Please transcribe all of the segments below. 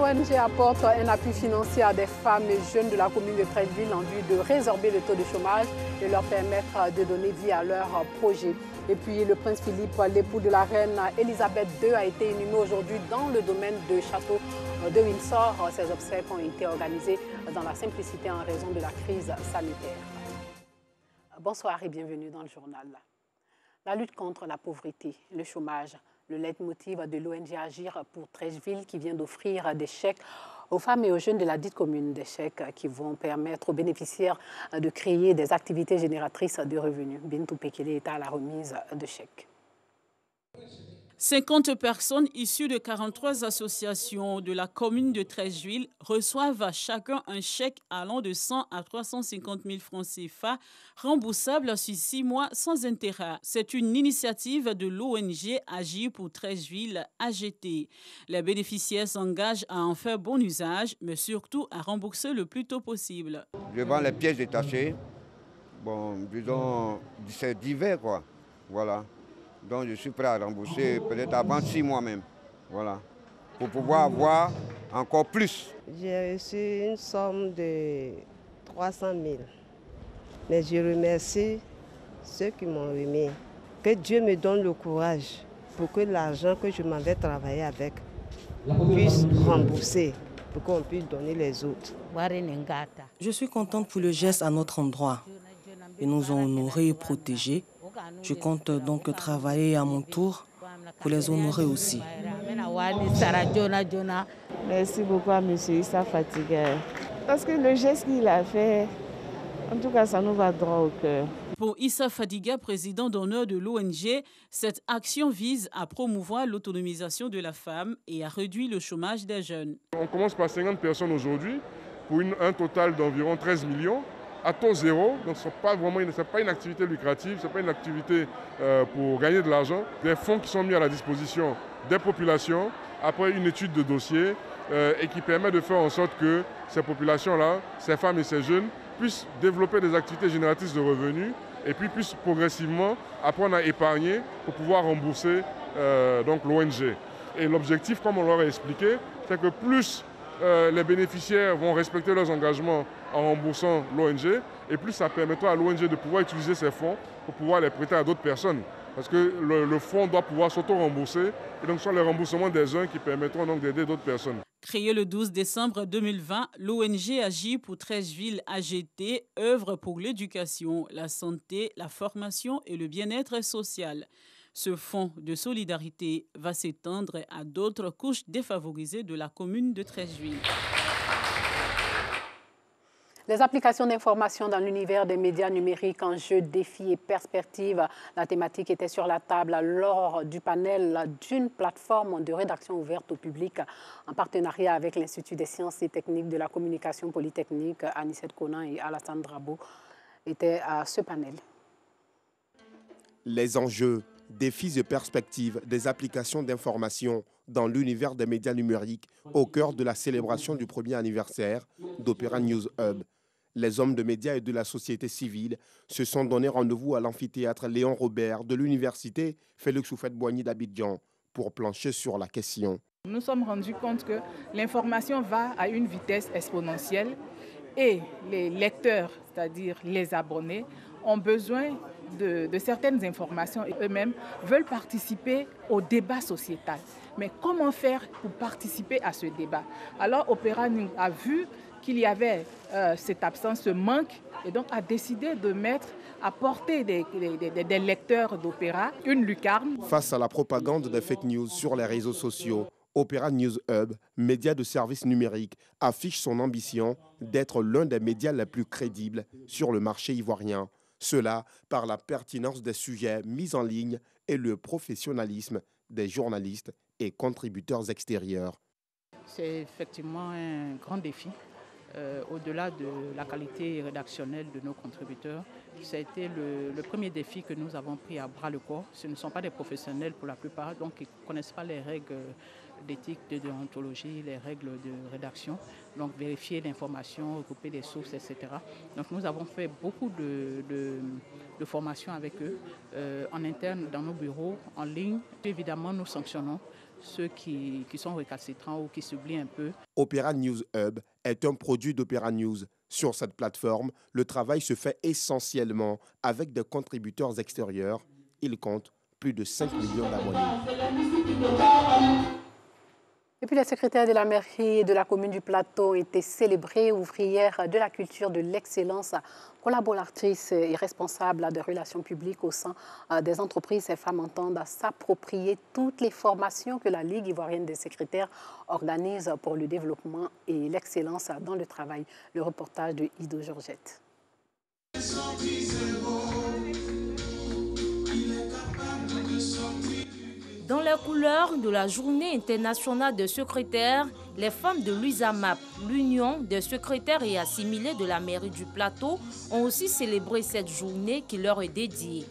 L'ONG apporte un appui financier à des femmes et jeunes de la commune de Treichville en vue de résorber le taux de chômage et leur permettre de donner vie à leurs projets. Et puis le prince Philippe, l'époux de la reine Elisabeth II, a été inhumé aujourd'hui dans le domaine de château de Windsor. Ces obsèques ont été organisées dans la simplicité en raison de la crise sanitaire. Bonsoir et bienvenue dans le journal. La lutte contre la pauvreté, le chômage, le leitmotiv de l'ONG Agir pour Treichville qui vient d'offrir des chèques aux femmes et aux jeunes de la dite commune, des chèques qui vont permettre aux bénéficiaires de créer des activités génératrices de revenus. Bintou Pekele est à la remise de chèques. 50 personnes issues de 43 associations de la commune de Treichville reçoivent chacun un chèque allant de 100 à 350 000 francs CFA, remboursable sur 6 mois sans intérêt. C'est une initiative de l'ONG Agir pour Treichville, AGT. Les bénéficiaires s'engagent à en faire bon usage, mais surtout à rembourser le plus tôt possible. Je vends les pièces détachées. Bon, disons, c'est divers, quoi. Voilà. Donc je suis prêt à rembourser peut-être avant 6 mois même. Voilà. Pour pouvoir avoir encore plus. J'ai reçu une somme de 300 000. Mais je remercie ceux qui m'ont remis. Que Dieu me donne le courage pour que l'argent que je m'avais travaillé avec puisse rembourser, pour qu'on puisse donner les autres. Je suis contente pour le geste à notre endroit. Ils nous ont honorés et protégés. Je compte donc travailler à mon tour pour les honorer aussi. Merci beaucoup à M. Issa Fadiga. Parce que le geste qu'il a fait, en tout cas, ça nous va droit au cœur. Pour Issa Fadiga, président d'honneur de l'ONG, cette action vise à promouvoir l'autonomisation de la femme et à réduire le chômage des jeunes. On commence par 50 personnes aujourd'hui pour un total d'environ 13 millions. À taux zéro, donc ce n'est pas une activité lucrative, ce n'est pas une activité pour gagner de l'argent. Des fonds qui sont mis à la disposition des populations après une étude de dossier et qui permet de faire en sorte que ces populations-là, ces femmes et ces jeunes, puissent développer des activités génératrices de revenus et puis puissent progressivement apprendre à épargner pour pouvoir rembourser l'ONG. Et l'objectif, comme on leur a expliqué, c'est que plus les bénéficiaires vont respecter leurs engagements en remboursant l'ONG et plus ça permettra à l'ONG de pouvoir utiliser ces fonds pour pouvoir les prêter à d'autres personnes. Parce que le fonds doit pouvoir s'auto-rembourser et donc ce sont les remboursements des uns qui permettront donc d'aider d'autres personnes. Créée le 12 décembre 2020, l'ONG Agit pour Treichville AGT œuvre pour l'éducation, la santé, la formation et le bien-être social. Ce fonds de solidarité va s'étendre à d'autres couches défavorisées de la commune de Treichville. Les applications d'information dans l'univers des médias numériques, enjeux, défis et perspectives. La thématique était sur la table lors du panel d'une plateforme de rédaction ouverte au public en partenariat avec l'Institut des sciences et techniques de la communication polytechnique. Anicette Conan et Alassane Drabo étaient à ce panel. Les enjeux, défis et perspectives des applications d'information dans l'univers des médias numériques au cœur de la célébration du premier anniversaire d'Opéra News Hub. Les hommes de médias et de la société civile se sont donné rendez-vous à l'amphithéâtre Léon Robert de l'université Félix Houphouët-Boigny d'Abidjan pour plancher sur la question. Nous nous sommes rendus compte que l'information va à une vitesse exponentielle et les lecteurs, c'est-à-dire les abonnés, ont besoin de certaines informations et eux-mêmes veulent participer au débat sociétal. Mais comment faire pour participer à ce débat? Alors Opéra News a vu qu'il y avait cette absence, ce manque, et donc a décidé de mettre à portée des lecteurs d'opéra une lucarne. Face à la propagande des fake news sur les réseaux sociaux, Opéra News Hub, média de services numériques, affiche son ambition d'être l'un des médias les plus crédibles sur le marché ivoirien. Cela par la pertinence des sujets mis en ligne et le professionnalisme des journalistes et contributeurs extérieurs. C'est effectivement un grand défi. Au-delà de la qualité rédactionnelle de nos contributeurs, ça a été le premier défi que nous avons pris à bras le corps. Ce ne sont pas des professionnels pour la plupart, donc ils ne connaissent pas les règles d'éthique, de déontologie, les règles de rédaction. Donc vérifier l'information, regrouper les sources, etc. Donc nous avons fait beaucoup de formations avec eux, en interne dans nos bureaux, en ligne. Évidemment, nous sanctionnons ceux qui sont récalcitrants ou qui s'oublient un peu. Opéra News Hub est un produit d'Opéra News. Sur cette plateforme, le travail se fait essentiellement avec des contributeurs extérieurs. Il compte plus de 5 millions d'abonnés. Et puis les secrétaires de la mairie de la commune du Plateau étaient célébrées, ouvrières de la culture de l'excellence, collaboratrices et responsables des relations publiques au sein des entreprises. Ces femmes entendent s'approprier toutes les formations que la Ligue ivoirienne des secrétaires organise pour le développement et l'excellence dans le travail. Le reportage de Ido Georgette. Dans les couleurs de la Journée internationale des secrétaires, les femmes de l'USAMAP, l'Union des secrétaires et assimilés de la mairie du Plateau, ont aussi célébré cette journée qui leur est dédiée.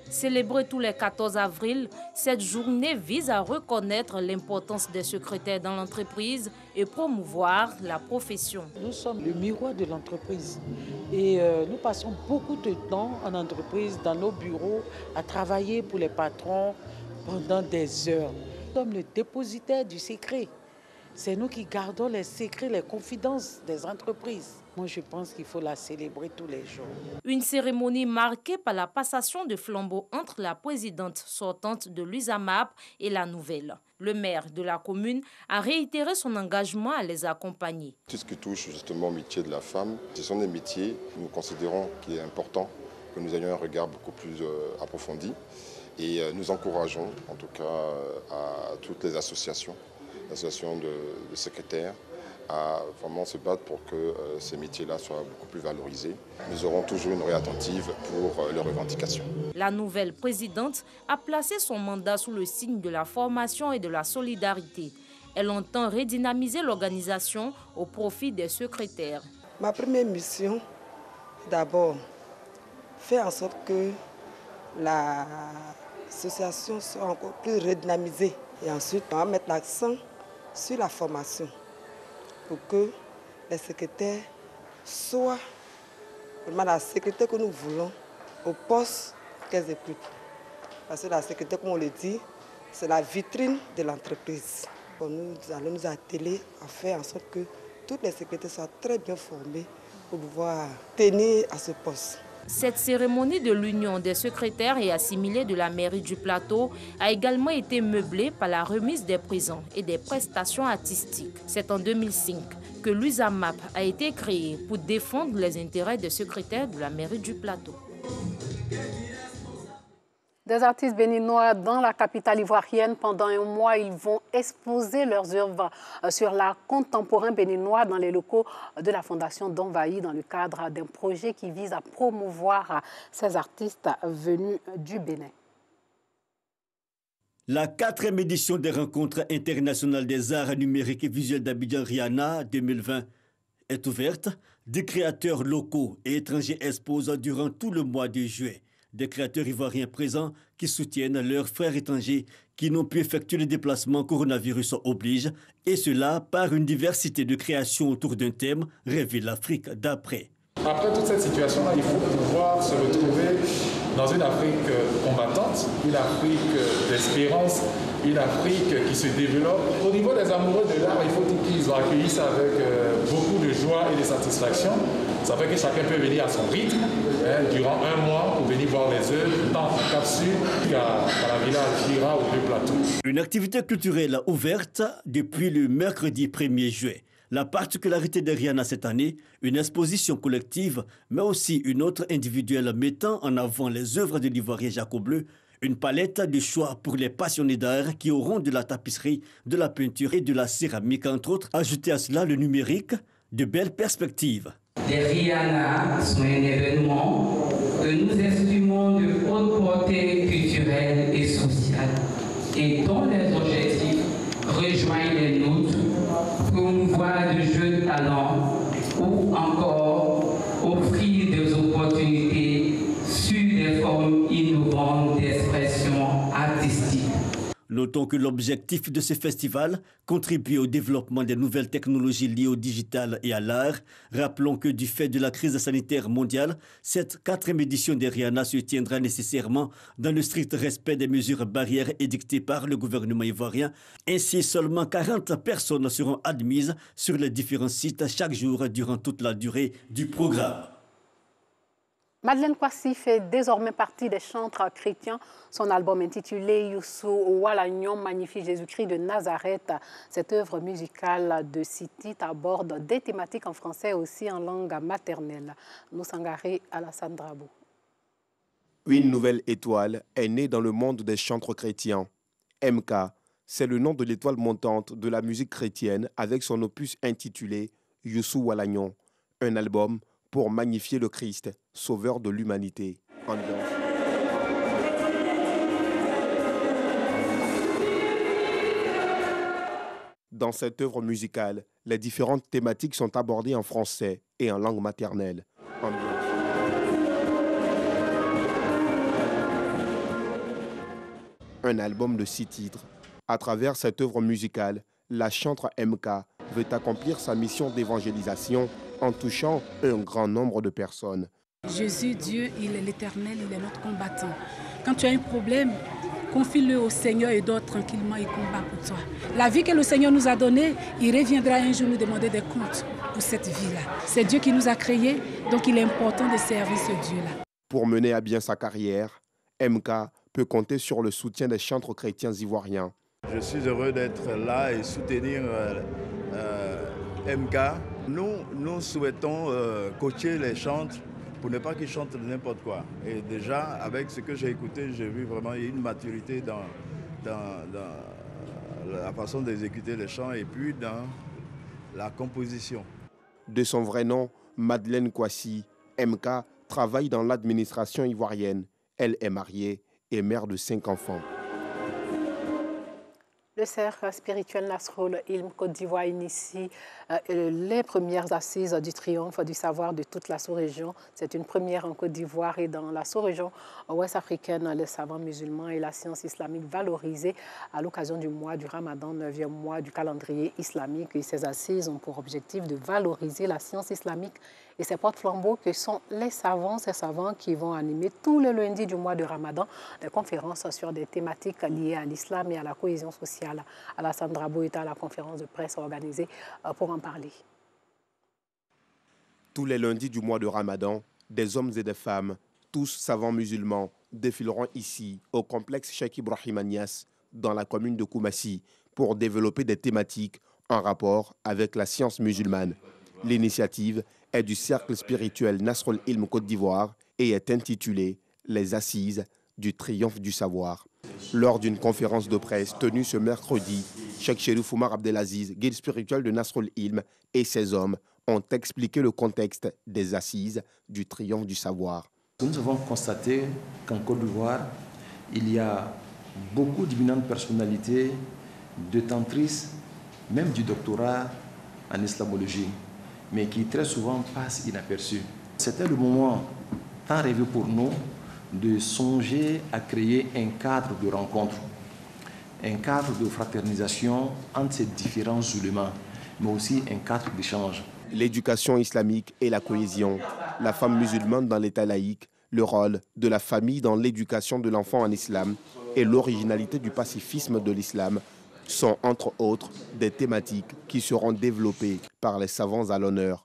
Célébrée tous les 14 avril, cette journée vise à reconnaître l'importance des secrétaires dans l'entreprise et promouvoir la profession. Nous sommes le miroir de l'entreprise et nous passons beaucoup de temps en entreprise, dans nos bureaux, à travailler pour les patrons pendant des heures. Nous sommes le dépositaire du secret. C'est nous qui gardons les secrets, les confidences des entreprises. Moi, je pense qu'il faut la célébrer tous les jours. Une cérémonie marquée par la passation de flambeau entre la présidente sortante de l'USAMAP et la nouvelle. Le maire de la commune a réitéré son engagement à les accompagner. Tout ce qui touche justement au métier de la femme, ce sont des métiers que nous considérons qu'il est important que nous ayons un regard beaucoup plus approfondi. Et nous encourageons en tout cas à toutes les associations de secrétaires, à vraiment se battre pour que ces métiers-là soient beaucoup plus valorisés. Nous aurons toujours une oreille attentive pour leurs revendications. La nouvelle présidente a placé son mandat sous le signe de la formation et de la solidarité. Elle entend redynamiser l'organisation au profit des secrétaires. Ma première mission, d'abord, faire en sorte que l'association soit encore plus redynamisée. Et ensuite, on va mettre l'accent sur la formation pour que les secrétaires soient vraiment la secrétaire que nous voulons au poste qu'elles occupent. Parce que la secrétaire, comme on le dit, c'est la vitrine de l'entreprise. Nous allons nous atteler à faire en sorte que toutes les secrétaires soient très bien formées pour pouvoir tenir à ce poste. Cette cérémonie de l'Union des secrétaires et assimilés de la mairie du Plateau a également été meublée par la remise des prisons et des prestations artistiques. C'est en 2005 que l'USAMAP a été créée pour défendre les intérêts des secrétaires de la mairie du Plateau. Des artistes béninois dans la capitale ivoirienne. Pendant un mois, ils vont exposer leurs œuvres sur l'art contemporain béninois dans les locaux de la Fondation Donvaï dans le cadre d'un projet qui vise à promouvoir ces artistes venus du Bénin. La 4e édition des rencontres internationales des arts numériques et visuels d'Abidjan Riana 2020 est ouverte. Des créateurs locaux et étrangers exposent durant tout le mois de juillet. Des créateurs ivoiriens présents qui soutiennent leurs frères étrangers qui n'ont pu effectuer le déplacement coronavirus oblige, et cela par une diversité de créations autour d'un thème « Rêver l'Afrique d'après ». Après toute cette situation-là, il faut pouvoir se retrouver dans une Afrique combattante, une Afrique d'espérance, une Afrique qui se développe. Au niveau des amoureux de l'art, il faut qu'ils ont accueilli ça avec beaucoup de joie et de satisfaction. Ça fait que chacun peut venir à son rythme durant un mois pour venir voir les œuvres, tant en capsule qu'à la Villa Alfira ou le Plateau. Une activité culturelle ouverte depuis le mercredi 1er juillet. La particularité de Riana cette année, une exposition collective, mais aussi une autre individuelle mettant en avant les œuvres de l'Ivoirien Jacob Bleu, une palette de choix pour les passionnés d'art qui auront de la tapisserie, de la peinture et de la céramique, entre autres. Ajouter à cela le numérique, de belles perspectives. Les Riana sont un événement que nous estimons de haute portée culturelle et sociale et dont les objectifs rejoignent les nôtres, promouvoir de jeunes talents ou encore offrir des opportunités sur des formes innovantes d'expression artistique. Notons que l'objectif de ce festival, contribuer au développement des nouvelles technologies liées au digital et à l'art. Rappelons que du fait de la crise sanitaire mondiale, cette 4e édition des Rihanna se tiendra nécessairement dans le strict respect des mesures barrières édictées par le gouvernement ivoirien. Ainsi, seulement 40 personnes seront admises sur les différents sites chaque jour durant toute la durée du programme. Madeleine Kwasi fait désormais partie des chantres chrétiens. Son album intitulé Youssou Oualagnon magnifie Jésus-Christ de Nazareth. Cette œuvre musicale de Sitit aborde des thématiques en français et aussi en langue maternelle. Nous Sangaré Alassane Drabo. Une nouvelle étoile est née dans le monde des chantres chrétiens. MK, c'est le nom de l'étoile montante de la musique chrétienne avec son opus intitulé Youssou Oualagnon, un album pour magnifier le Christ, sauveur de l'humanité. Dans cette œuvre musicale, les différentes thématiques sont abordées en français et en langue maternelle. Un album de 6 titres. À travers cette œuvre musicale, la chantre MK veut accomplir sa mission d'évangélisation en touchant un grand nombre de personnes. Jésus, Dieu, il est l'éternel, il est notre combattant. Quand tu as un problème, confie-le au Seigneur et dors tranquillement, il combat pour toi. La vie que le Seigneur nous a donnée, il reviendra un jour nous demander des comptes pour cette vie-là. C'est Dieu qui nous a créés, donc il est important de servir ce Dieu-là. Pour mener à bien sa carrière, MK peut compter sur le soutien des chantres chrétiens ivoiriens. Je suis heureux d'être là et soutenir MK. Nous souhaitons coacher les chantres pour ne pas qu'ils chantent n'importe quoi. Et déjà, avec ce que j'ai écouté, j'ai vu vraiment une maturité dans la façon d'exécuter les chants et puis dans la composition. De son vrai nom, Madeleine Kwasi, MK travaille dans l'administration ivoirienne. Elle est mariée et mère de 5 enfants. Le cercle spirituel Nasrul Ilm Côte d'Ivoire initie les premières assises du triomphe du savoir de toute la sous-région. C'est une première en Côte d'Ivoire et dans la sous-région ouest africaine, les savants musulmans et la science islamique valorisés à l'occasion du mois du Ramadan, 9e mois du calendrier islamique. Et ces assises ont pour objectif de valoriser la science islamique et ses porte-flambeaux que sont les savants, ces savants qui vont animer tous les lundis du mois de Ramadan des conférences sur des thématiques liées à l'islam et à la cohésion sociale. Alassane Drabo est à la conférence de presse organisée pour en parler. Tous les lundis du mois de Ramadan, des hommes et des femmes, tous savants musulmans, défileront ici au complexe Cheikh Ibrahim Agnès dans la commune de Koumassi pour développer des thématiques en rapport avec la science musulmane. L'initiative est du cercle spirituel Nasrul Ilm Côte d'Ivoire et est intitulée « Les Assises du triomphe du savoir ». Lors d'une conférence de presse tenue ce mercredi, Cheikh Chérif Oumar Abdelaziz, guide spirituel de Nasrul Ilm, et ses hommes ont expliqué le contexte des Assises du triomphe du savoir. Nous avons constaté qu'en Côte d'Ivoire, il y a beaucoup d'éminentes personnalités, de tantristes, même du doctorat en islamologie, mais qui très souvent passent inaperçus. C'était le moment tant rêvé pour nous de songer à créer un cadre de rencontre, un cadre de fraternisation entre ces différents ulémas, mais aussi un cadre d'échange. L'éducation islamique et la cohésion, la femme musulmane dans l'état laïque, le rôle de la famille dans l'éducation de l'enfant en islam et l'originalité du pacifisme de l'islam sont entre autres des thématiques qui seront développées par les savants à l'honneur.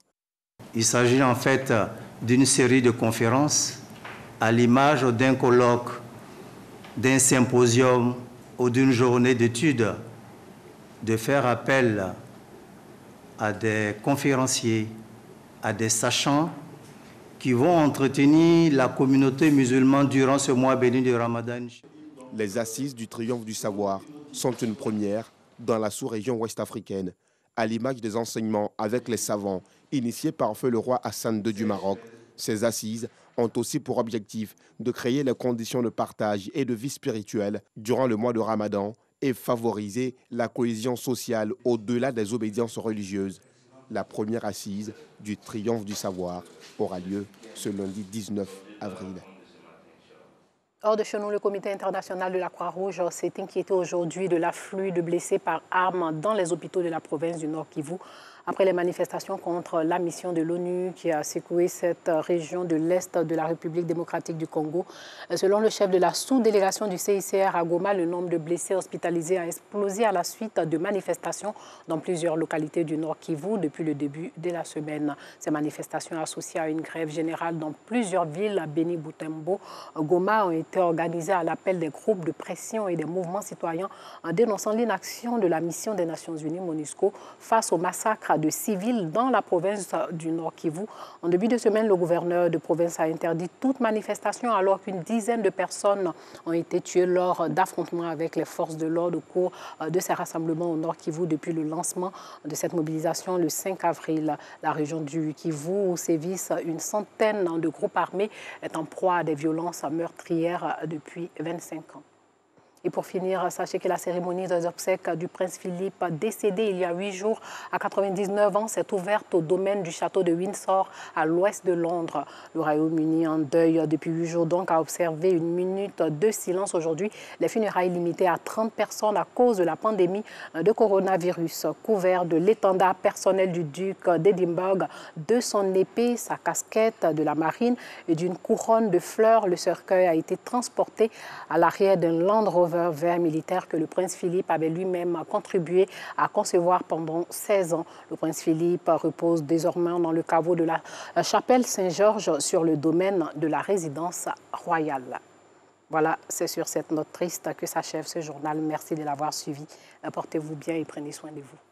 Il s'agit en fait d'une série de conférences à l'image d'un colloque, d'un symposium ou d'une journée d'études, de faire appel à des conférenciers, à des sachants qui vont entretenir la communauté musulmane durant ce mois béni de Ramadan. Les assises du triomphe du savoir sont une première dans la sous-région ouest-africaine, à l'image des enseignements avec les savants initiés par feu le roi Hassan II du Maroc. Ces assises ont aussi pour objectif de créer les conditions de partage et de vie spirituelle durant le mois de Ramadan et favoriser la cohésion sociale au-delà des obédiences religieuses. La première assise du triomphe du savoir aura lieu ce lundi 19 avril. Hors de chez nous, le Comité international de la Croix-Rouge s'est inquiété aujourd'hui de l'afflux de blessés par armes dans les hôpitaux de la province du Nord Kivu, après les manifestations contre la mission de l'ONU qui a secoué cette région de l'Est de la République démocratique du Congo. Selon le chef de la sous-délégation du CICR à Goma, le nombre de blessés hospitalisés a explosé à la suite de manifestations dans plusieurs localités du Nord Kivu depuis le début de la semaine. Ces manifestations associées à une grève générale dans plusieurs villes, à Beni, Butembo, Goma, ont été organisées à l'appel des groupes de pression et des mouvements citoyens en dénonçant l'inaction de la mission des Nations Unies MONUSCO face au massacre de civils dans la province du Nord Kivu. En début de semaine, le gouverneur de province a interdit toute manifestation alors qu'une dizaine de personnes ont été tuées lors d'affrontements avec les forces de l'ordre au cours de ces rassemblements au Nord Kivu depuis le lancement de cette mobilisation le 5 avril. La région du Kivu où sévissent une centaine de groupes armés est en proie à des violences meurtrières depuis 25 ans. Et pour finir, sachez que la cérémonie des obsèques du prince Philippe, décédé il y a 8 jours à 99 ans, s'est ouverte au domaine du château de Windsor à l'ouest de Londres. Le Royaume-Uni, en deuil depuis 8 jours, donc, a observé une minute de silence aujourd'hui. Les funérailles limitées à 30 personnes à cause de la pandémie de coronavirus. Couvert de l'étendard personnel du duc d'Édimbourg, de son épée, sa casquette de la marine et d'une couronne de fleurs, le cercueil a été transporté à l'arrière d'un Land Rover vert militaire que le prince Philippe avait lui-même contribué à concevoir pendant 16 ans. Le prince Philippe repose désormais dans le caveau de la chapelle Saint-Georges sur le domaine de la résidence royale. Voilà, c'est sur cette note triste que s'achève ce journal. Merci de l'avoir suivi. Portez-vous bien et prenez soin de vous.